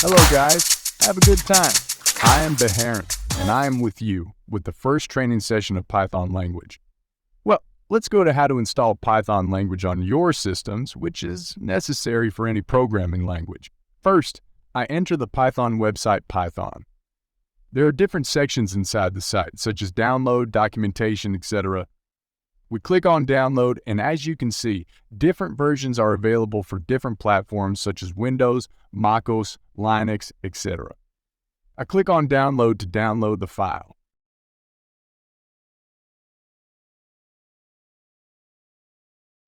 Hello guys, have a good time. I am Beharan, and I am with you with the first training session of Python language. Well, let's go to how to install Python language on your systems, which is necessary for any programming language. First, I enter the Python website Python. There are different sections inside the site, such as download, documentation, etc. We click on download, and as you can see, different versions are available for different platforms such as Windows, macOS, Linux, etc. I click on download to download the file.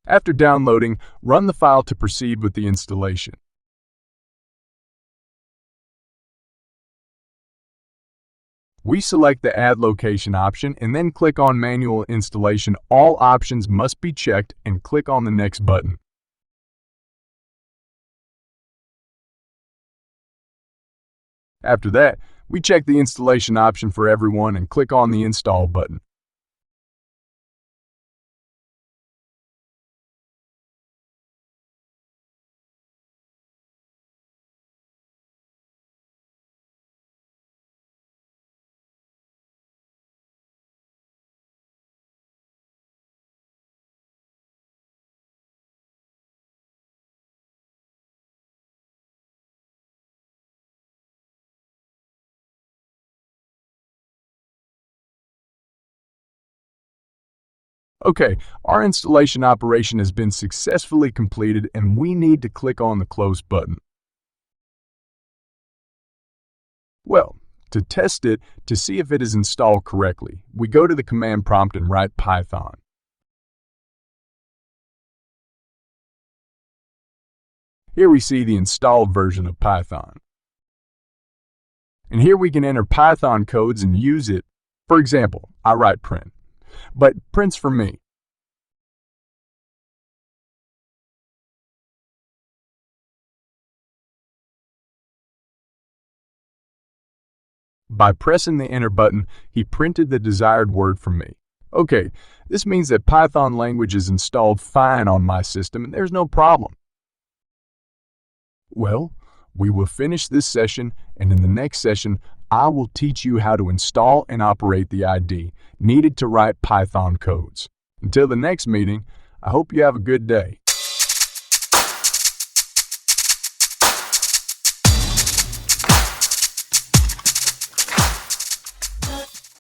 After downloading, run the file to proceed with the installation. We select the Add Location option and then click on Manual Installation. All options must be checked and click on the Next button. After that, we check the installation option for everyone and click on the Install button. Okay, our installation operation has been successfully completed and we need to click on the Close button. Well, to test it, to see if it is installed correctly, we go to the command prompt and write Python. Here we see the installed version of Python. And here we can enter Python codes and use it. For example, I write print, but prints for me. By pressing the enter button, he printed the desired word for me. Okay, this means that Python language is installed fine on my system and there's no problem. Well, we will finish this session, and in the next session, I will teach you how to install and operate the ID needed to write Python codes. Until the next meeting, I hope you have a good day.